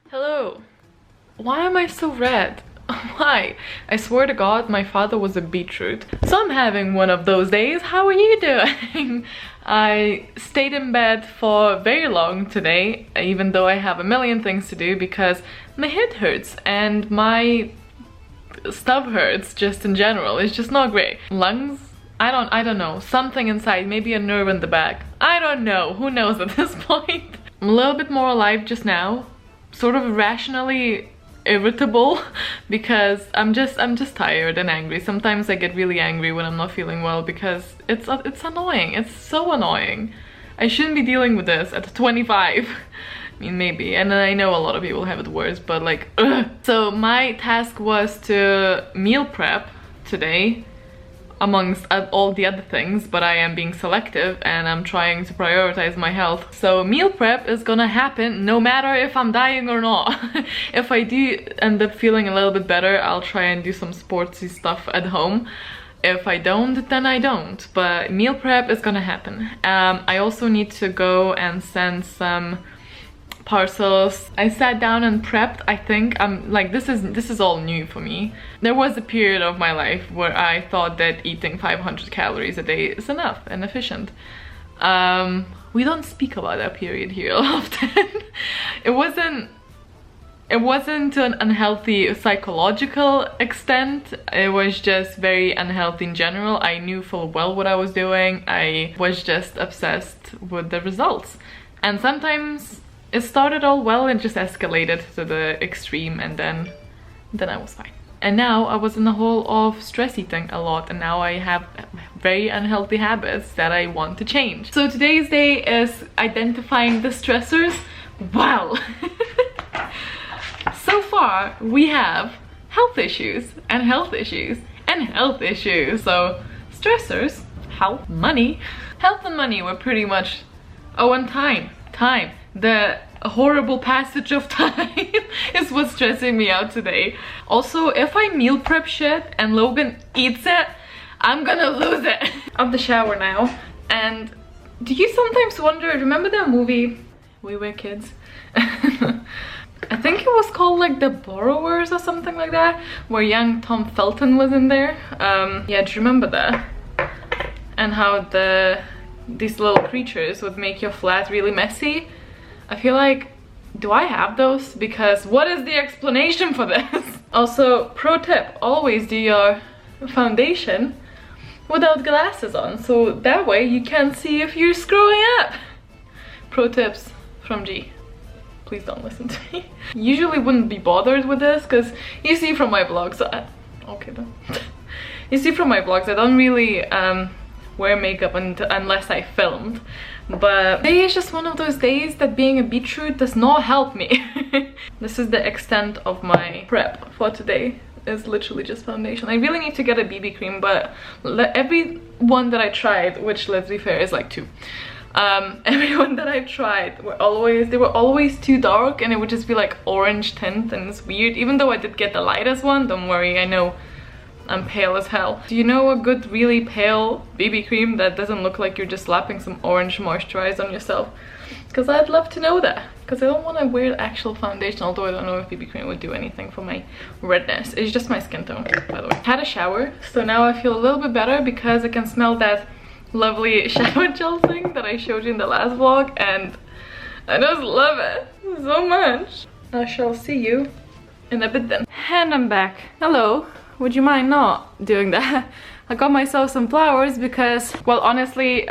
Hello. Why am I so red? Why? I swear to God, my father was a beetroot. So I'm having one of those days. How are you doing? I stayed in bed for very long today, even though I have a million things to do because my head hurts and my stuff hurts just in general. It's just not great. Lungs? I don't know. Something inside, maybe a nerve in the back. I don't know. Who knows at this point? I'm a little bit more alive just now. Sort of irrationally irritable because I'm just tired and angry. Sometimes I get really angry when I'm not feeling well because it's annoying. It's so annoying. I shouldn't be dealing with this at 25. I mean, maybe, and I know a lot of people have it worse, but like, ugh. So my task was to meal prep today amongst all the other things, but I am being selective and I'm trying to prioritize my health. So meal prep is gonna happen no matter if I'm dying or not. If I do end up feeling a little bit better, I'll try and do some sportsy stuff at home. If I don't, then I don't. But meal prep is gonna happen. I also need to go and send some parcels. I sat down and prepped. I think I'm like, this is all new for me. There was a period of my life where I thought that eating 500 calories a day is enough and efficient. We don't speak about that period here often. It wasn't to an unhealthy psychological extent. It was just very unhealthy in general. I knew full well what I was doing. I was just obsessed with the results. And sometimes it started all well and just escalated to the extreme, and then I was fine. And now I was in the hole of stress eating a lot, and now I have very unhealthy habits that I want to change. So today's day is identifying the stressors. Wow. So far we have health issues and health issues and health issues. So stressors, health, money. Health and money were pretty much, oh, and time. The horrible passage of time is what's stressing me out today. Also, if I meal prep shit and Logan eats it, I'm gonna lose it. Out the shower now. And do you sometimes wonder, remember that movie We Were Kids? I think it was called like The Borrowers or something like that, where young Tom Felton was in there. Yeah, do you remember that? And how these little creatures would make your flat really messy. I feel like, do I have those? Because what is the explanation for this? Also, pro tip, always do your foundation without glasses on, so that way you can see if you're screwing up. Pro tips from G. Please don't listen to me. Usually wouldn't be bothered with this because you see from my vlogs, okay then. You see from my vlogs I don't really wear makeup unless I filmed. But today is just one of those days that being a beetroot does not help me. This is the extent of my prep for today. It's literally just foundation. I really need to get a BB cream, but every one that I tried, which let's be fair is like 2. Every one that I've tried they were always too dark, and it would just be like orange tint, and it's weird. Even though I did get the lightest one, don't worry, I know I'm pale as hell. Do you know a good really pale BB cream that doesn't look like you're just slapping some orange moisturizer on yourself? Because I'd love to know that, because I don't want to wear actual foundation, although I don't know if BB cream would do anything for my redness. It's just my skin tone, by the way. Had a shower, so now I feel a little bit better because I can smell that lovely shower gel thing that I showed you in the last vlog, and I just love it so much. I shall see you in a bit then. And I'm back. Hello. Would you mind not doing that? I got myself some flowers because, well, honestly,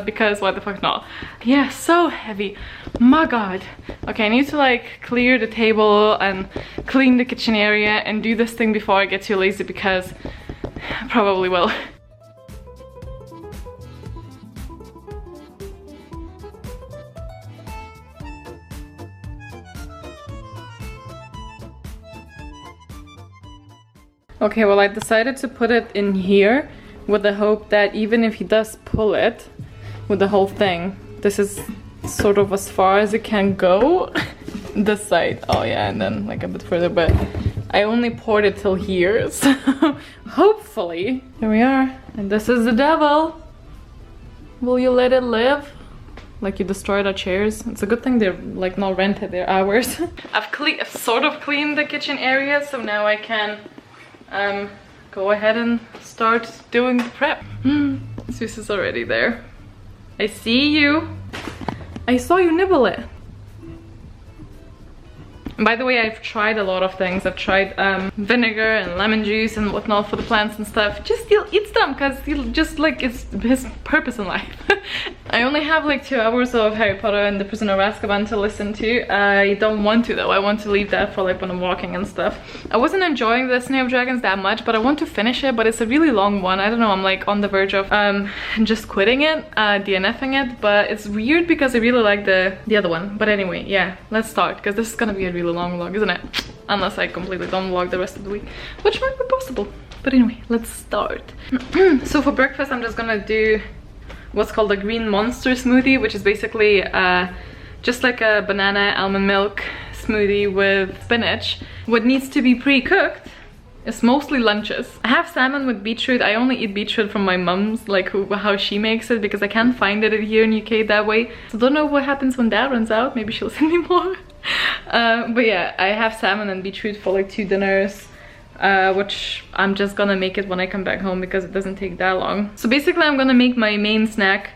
because why the fuck not? Yeah, so heavy. My god. Okay, I need to like clear the table and clean the kitchen area and do this thing before I get too lazy, because I probably will. Okay, well, I decided to put it in here with the hope that even if he does pull it with the whole thing, this is sort of as far as it can go. This side, oh yeah, and then like a bit further, but I only poured it till here, so hopefully. Here we are, and this is the devil. Will you let it live? like you destroyed our chairs. It's a good thing they're like not rented, they're ours. I've sort of cleaned the kitchen area, so now I can go ahead and start doing the prep. Sus is already there. I see you. I saw you nibble it. By the way, I've tried a lot of things. I've tried vinegar and lemon juice and whatnot for the plants and stuff. Just he'll eat them because he'll just like, it's his purpose in life. I only have like 2 hours of Harry Potter and the Prisoner of Azkaban to listen to. I don't want to though. I want to leave that for like when I'm walking and stuff. I wasn't enjoying the Snail of Dragons that much, but I want to finish it, but it's a really long one. I don't know, I'm like on the verge of just quitting it, DNFing it, but it's weird because I really like the other one. But anyway, yeah, let's start because this is gonna be a really long vlog, isn't it? Unless I completely don't vlog the rest of the week, which might be possible. But anyway, let's start. So for breakfast, I'm just gonna do what's called a green monster smoothie, which is basically just like a banana almond milk smoothie with spinach. What needs to be pre-cooked is mostly lunches. I have salmon with beetroot. I only eat beetroot from my mum's, like how she makes it, because I can't find it here in UK that way. So don't know what happens when that runs out. Maybe she'll send me more. But yeah, I have salmon and beetroot for like 2 dinners, which I'm just gonna make it when I come back home because it doesn't take that long. So basically I'm gonna make my main snack.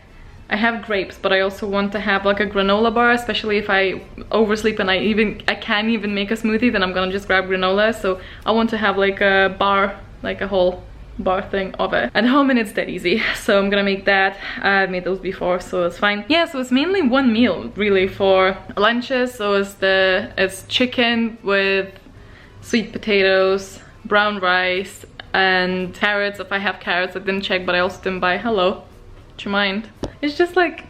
I have grapes, but I also want to have like a granola bar, especially if I oversleep and I can't even make a smoothie, then I'm gonna just grab granola. So I want to have like a bar, like a whole bar thing of it at home, and it's that easy. So I'm gonna make that. I've made those before, so it's fine. Yeah, so it's mainly one meal really for lunches. So it's chicken with sweet potatoes, brown rice, and carrots. If I have carrots, I didn't check, but I also didn't buy. Hello, do you mind? It's just like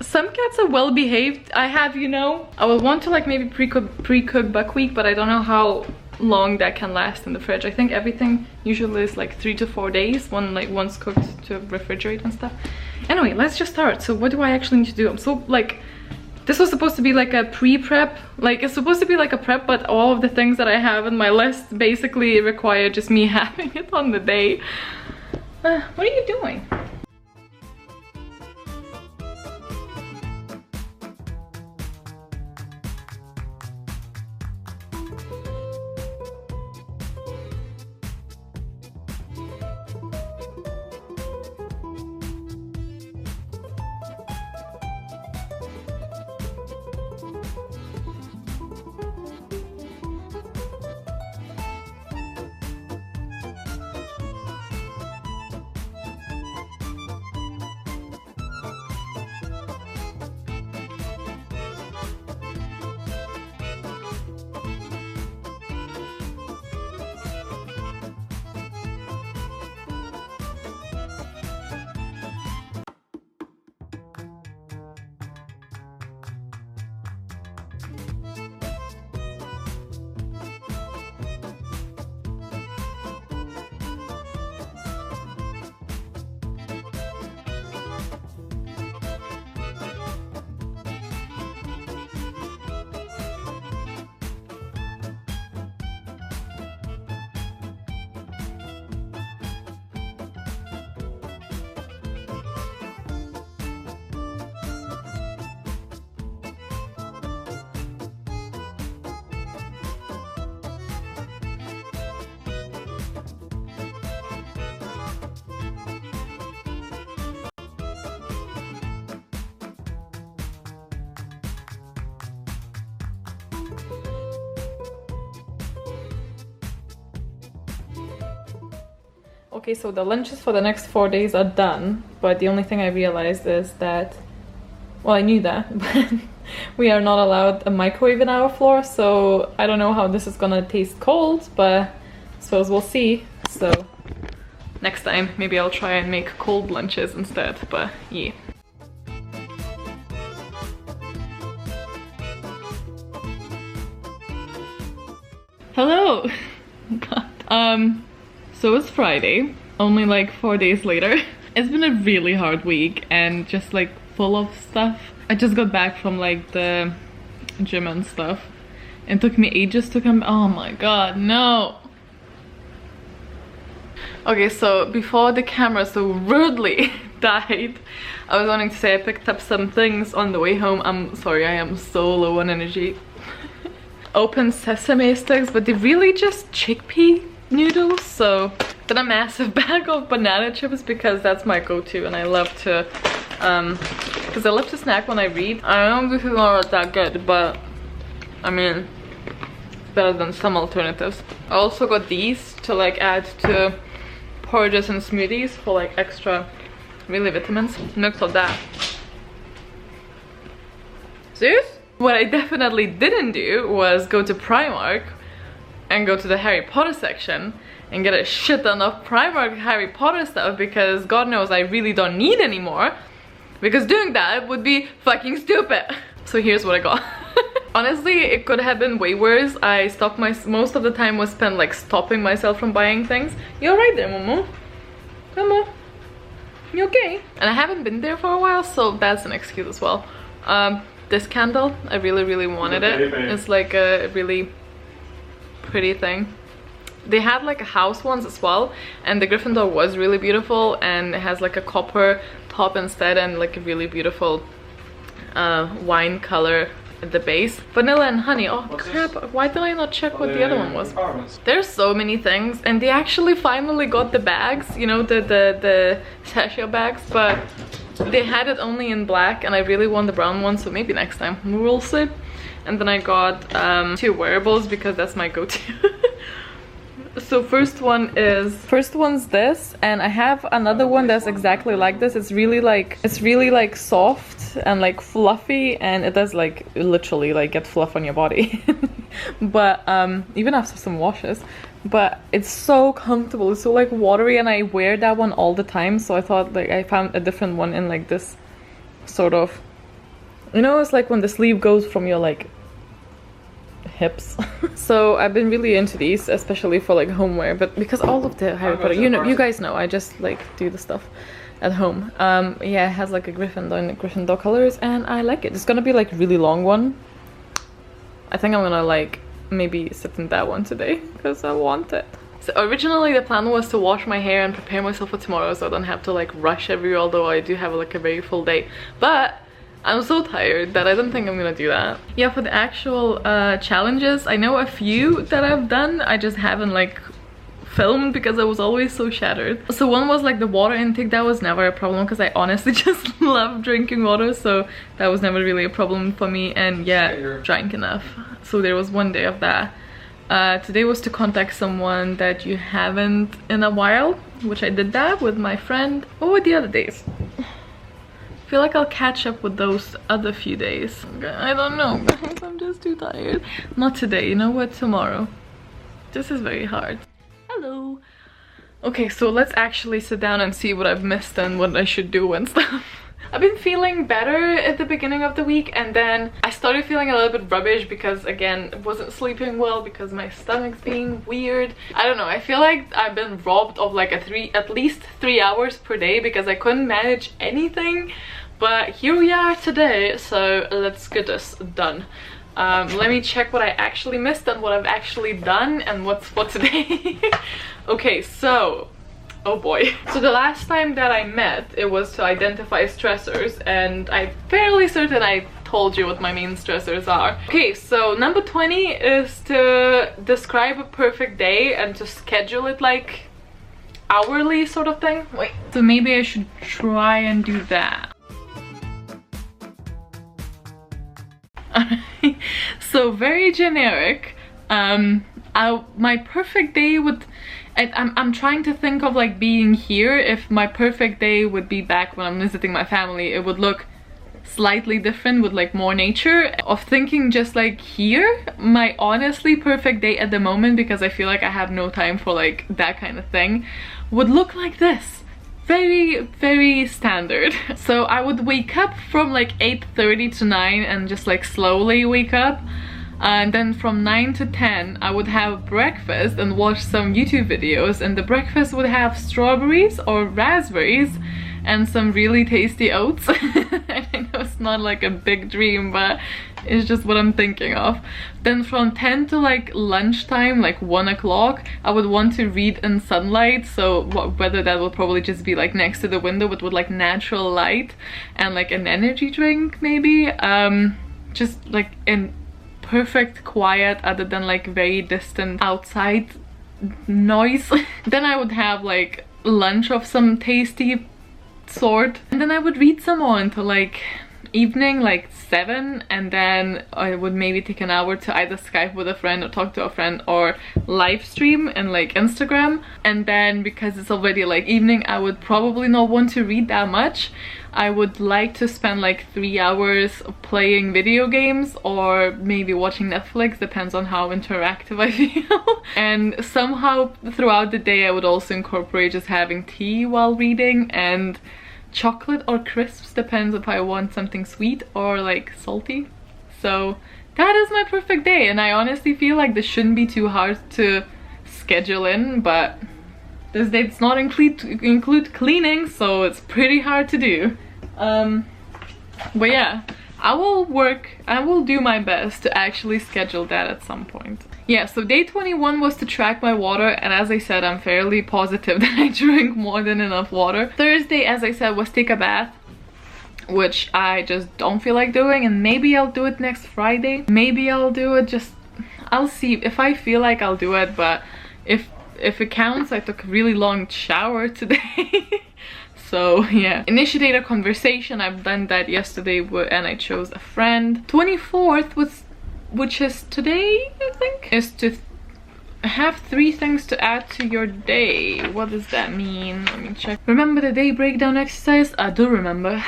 some cats are well behaved. I have, you know, I would want to like maybe pre-cook buckwheat, but I don't know how long that can last in the fridge. I think everything usually is like 3 to 4 days once cooked to refrigerate and stuff. Anyway, let's just start. So what do I actually need to do? I'm so like, this was supposed to be like a pre-prep, like it's supposed to be like a prep, but all of the things that I have in my list basically require just me having it on the day. What are you doing? Okay, so the lunches for the next 4 days are done, but the only thing I realized is that, well, I knew that, but we are not allowed a microwave in our floor, so I don't know how this is gonna taste cold, but I suppose we'll see. So next time maybe I'll try and make cold lunches instead, but yeah. Hello! God. So it's Friday, only like 4 days later. It's been a really hard week and just like full of stuff. I just got back from like the gym and stuff. It took me ages to come. Oh my god, no! Okay, so before the camera so rudely died, I was wanting to say I picked up some things on the way home. I'm sorry, I am so low on energy. Open sesame sticks, but they're really just chickpea noodles. So then a massive bag of banana chips because that's my go-to, and I love to because I love to snack when I read. I know this is not that good, but I mean, it's better than some alternatives. I also got these to like add to porridges and smoothies for like extra really vitamins. Look at that. Serious? What I definitely didn't do was go to Primark and go to the Harry Potter section and get a shit ton of Primark Harry Potter stuff, because God knows I really don't need anymore, because doing that would be fucking stupid. So here's what I got. Honestly, it could have been way worse. I stopped most of the time was spent like stopping myself from buying things. You alright there, Momo? Come on. You okay? And I haven't been there for a while, so that's an excuse as well. This candle, I really wanted it. It's like a really pretty thing. They had like a house ones as well, and the Gryffindor was really beautiful, and it has like a copper top instead and like a really beautiful wine color at the base. Vanilla and honey. Oh crap, why did I not check what the other one was? There's so many things, and they actually finally got the bags, you know, the sachet bags, but they had it only in black, and I really want the brown one, so maybe next time we'll see. And then I got 2 wearables because that's my go-to. So first one's this, and I have another one that's exactly like this. It's really like soft and like fluffy, and it does like literally like get fluff on your body. But even after some washes, but it's so comfortable. It's so like watery, and I wear that one all the time. So I thought like I found a different one in like this sort of, you know, it's like when the sleeve goes from your like hips. So I've been really into these, especially for like homeware, but because all of the Harry Potter, you guys know I just like do the stuff at home. Yeah, it has like a Gryffindor and Gryffindor colors, and I like it. It's gonna be like a really long one. I think I'm gonna like maybe sit in that one today because I want it. So originally the plan was to wash my hair and prepare myself for tomorrow, so I don't have to like rush everywhere, although I do have like a very full day. But I'm so tired that I don't think I'm gonna do that. Yeah, for the actual challenges, I know a few that I've done. I just haven't like filmed because I was always so shattered. So one was like the water intake. That was never a problem because I honestly just love drinking water, so that was never really a problem for me. And yeah, drank enough. So there was one day of that. Today was to contact someone that you haven't in a while, which I did that with my friend. What were the other days? I feel like I'll catch up with those other few days. I don't know, guys. I'm just too tired. Not today, you know what? Tomorrow. This is very hard. Hello. Okay, so let's actually sit down and see what I've missed and what I should do and stuff. I've been feeling better at the beginning of the week, and then I started feeling a little bit rubbish because again, I wasn't sleeping well because my stomach's being weird. I don't know, I feel like I've been robbed of like at least 3 hours per day because I couldn't manage anything. But here we are today, so let's get this done. Let me check what I actually missed and what I've actually done and what's for today. Okay, so, oh boy. So the last time that I met, it was to identify stressors, and I'm fairly certain I told you what my main stressors are. Okay, so number 20 is to describe a perfect day and to schedule it like hourly sort of thing. Wait, so maybe I should try and do that. So very generic. My perfect day would, I'm trying to think of like being here. If my perfect day would be back when I'm visiting my family, it would look slightly different with like more nature. Of thinking just like here, my honestly perfect day at the moment, because I feel like I have no time for like that kind of thing, would look like this. Very standard. So I would wake up from like 8:30 to 9 and just like slowly wake up, and then from 9 to 10 I would have breakfast and watch some YouTube videos, and the breakfast would have strawberries or raspberries and some really tasty oats. I know it's not like a big dream, but is just what I'm thinking of. Then from 10 to like lunchtime, like 1 o'clock, I would want to read in sunlight. So whether that will probably just be like next to the window but with like natural light and like an energy drink maybe. Just like in perfect quiet other than like very distant outside noise. Then I would have like lunch of some tasty sort, and then I would read some more until like evening, like 7, and then I would maybe take an hour to either Skype with a friend or talk to a friend or live stream and like Instagram. And then because it's already like evening, I would probably not want to read that much. I would like to spend like 3 hours playing video games or maybe watching Netflix, depends on how interactive I feel. And somehow throughout the day I would also incorporate just having tea while reading, and chocolate or crisps, depends if I want something sweet or like salty. So that is my perfect day, and I honestly feel like this shouldn't be too hard to schedule in, but this day does not include cleaning, so it's pretty hard to do. But yeah, I will do my best to actually schedule that at some point. Yeah, so day 21 was to track my water, and as I said, I'm fairly positive that I drink more than enough water. Thursday, as I said, was take a bath, which I just don't feel like doing, and maybe I'll do it next Friday. Maybe I'll do it, I'll see. If I feel like, I'll do it, but if it counts, I took a really long shower today. So yeah, initiate a conversation. I've done that yesterday and I chose a friend. 24th was, which is today, I think, is to have 3 things to add to your day. What does that mean? Let me check. Remember the day breakdown exercise? I do remember.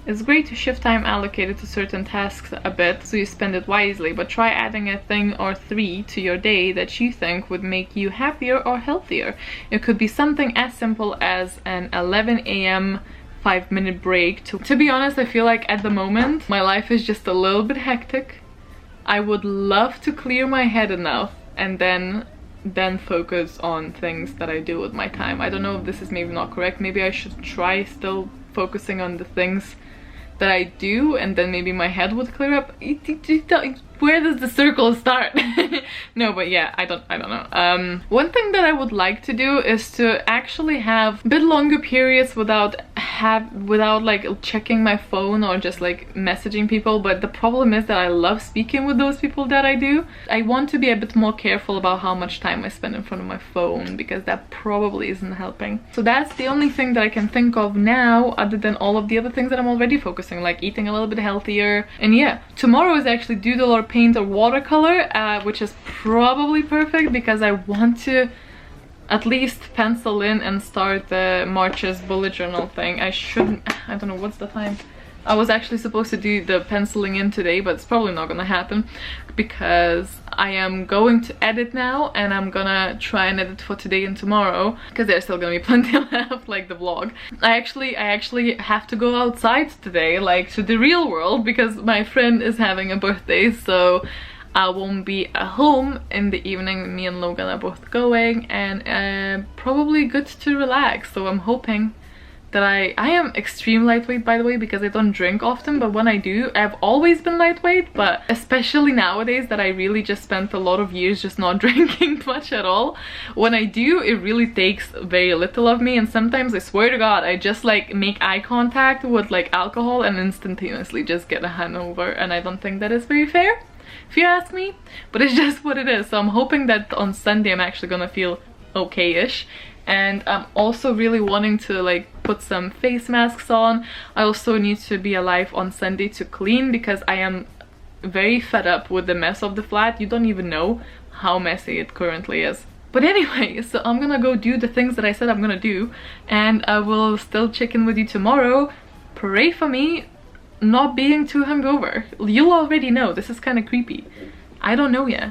It's great to shift time allocated to certain tasks a bit so you spend it wisely, but try adding a thing or 3 to your day that you think would make you happier or healthier. It could be something as simple as an 11 a.m. 5-minute break. To be honest, I feel like at the moment my life is just a little bit hectic. I would love to clear my head enough and then focus on things that I do with my time. I don't know if this is maybe not correct. Maybe I should try still focusing on the things that I do, and then maybe my head would clear up. Where does the circle start? No, but yeah, I don't know. One thing that I would like to do is to actually have a bit longer periods without like checking my phone or just like messaging people. But the problem is that I love speaking with those people that I do. I want to be a bit more careful about how much time I spend in front of my phone, because that probably isn't helping. So that's the only thing that I can think of now, other than all of the other things that I'm already focusing, like eating a little bit healthier. And yeah, tomorrow is actually doodle or paint or watercolor, which is probably perfect because I want to at least pencil in and start the March's bullet journal thing. I don't know, what's the time? I was actually supposed to do the penciling in today, but it's probably not gonna happen because I am going to edit now, and I'm gonna try and edit for today and tomorrow because there's still gonna be plenty left, like the vlog. I actually have to go outside today, like to the real world, because my friend is having a birthday, so I won't be at home in the evening. Me and Logan are both going, and probably good to relax. So I'm hoping that I am extreme lightweight, by the way, because I don't drink often, but when I do, I've always been lightweight, but especially nowadays that I really just spent a lot of years just not drinking much at all. When I do, it really takes very little of me, and sometimes I swear to God, I just like make eye contact with like alcohol and instantaneously just get a hangover, and I don't think that is very fair, if you ask me, but it's just what it is. So I'm hoping that on Sunday I'm actually gonna feel okay-ish. And I'm also really wanting to like put some face masks on. I also need to be alive on Sunday to clean, because I am very fed up with the mess of the flat. You don't even know how messy it currently is. But anyway, so I'm gonna go do the things that I said I'm gonna do, and I will still check in with you tomorrow. Pray for me not being too hungover. You'll already know. This is kind of creepy. I don't know yet.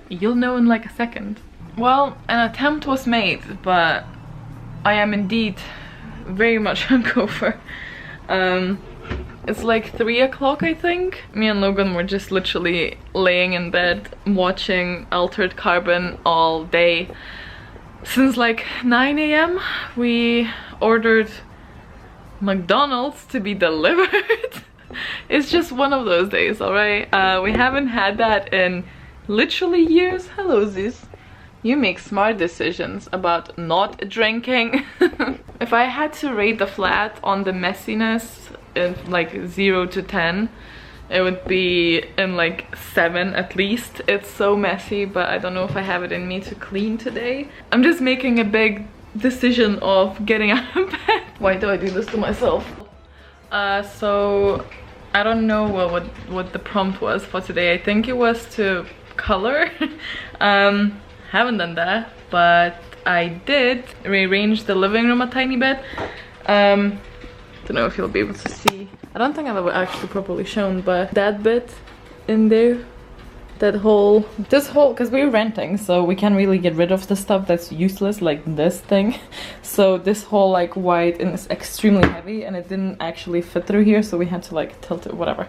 You'll know in like a second. Well, an attempt was made, but I am indeed very much hungover. It's like 3 o'clock, I think. Me and Logan were just literally laying in bed watching Altered Carbon all day. Since like 9 a.m. we ordered McDonald's to be delivered. It's just one of those days, alright? We haven't had that in literally years. Hello, Zeus. You make smart decisions about not drinking. If I had to rate the flat on the messiness in like 0 to 10, it would be in like 7 at least. It's so messy, but I don't know if I have it in me to clean today. I'm just making a big decision of getting out of bed. Why do I do this to myself? So I don't know what the prompt was for today. I think it was to color. Haven't done that, but I did rearrange the living room a tiny bit. Don't know if you'll be able to see. I don't think I've ever actually properly shown, but that bit in there, this whole, because we're renting, so we can't really get rid of the stuff that's useless, like this thing. So this whole like white and it's extremely heavy, and it didn't actually fit through here, so we had to like tilt it, whatever.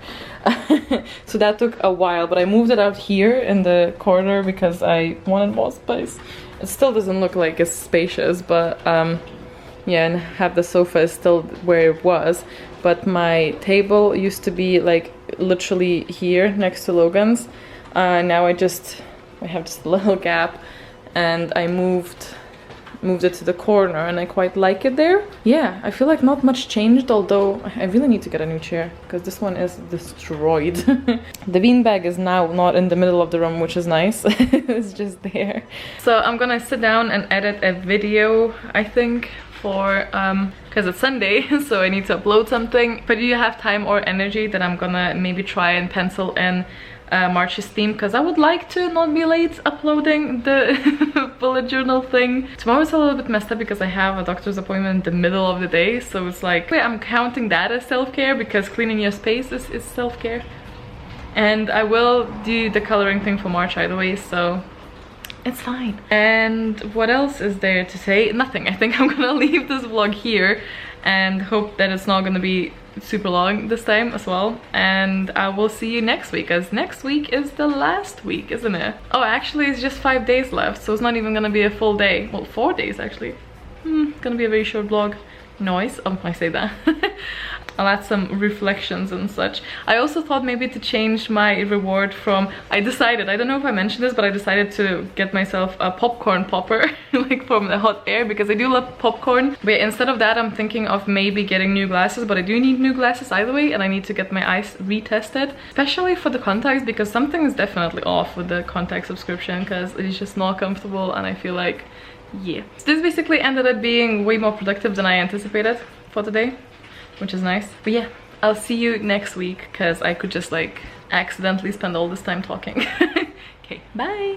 So that took a while, but I moved it out here in the corner because I wanted more space. It still doesn't look like it's spacious, but yeah, and have the sofa is still where it was, but my table used to be like literally here next to Logan's. Now I have just a little gap, and I moved it to the corner, and I quite like it there. Yeah, I feel like not much changed, although I really need to get a new chair because this one is destroyed. The beanbag is now not in the middle of the room, which is nice. It's just there. So I'm gonna sit down and edit a video, I think, for because it's Sunday, so I need to upload something. But if you have time or energy, then I'm gonna maybe try and pencil in March's theme, because I would like to not be late uploading the bullet journal thing. Tomorrow's a little bit messed up because I have a doctor's appointment in the middle of the day, so it's like, wait, I'm counting that as self-care because cleaning your space is self-care. And I will do the coloring thing for March either way, so it's fine. And what else is there to say? Nothing. I think I'm gonna leave this vlog here and hope that it's not gonna be super long this time as well. And I will see you next week, as next week is the last week, isn't it? Oh, actually it's just 5 days left, so it's not even gonna be a full day. Well, 4 days actually. Gonna be a very short vlog. Noise. Oh, I say that. I'll add some reflections and such. I also thought maybe to change my reward from, I decided, I don't know if I mentioned this, but I decided to get myself a popcorn popper, like from the hot air, because I do love popcorn. But instead of that, I'm thinking of maybe getting new glasses, but I do need new glasses either way, and I need to get my eyes retested, especially for the contacts, because something is definitely off with the contact subscription, because it's just not comfortable, and I feel like, yeah. So this basically ended up being way more productive than I anticipated for today, which is nice. But yeah, I'll see you next week, because I could just like accidentally spend all this time talking. Okay, bye!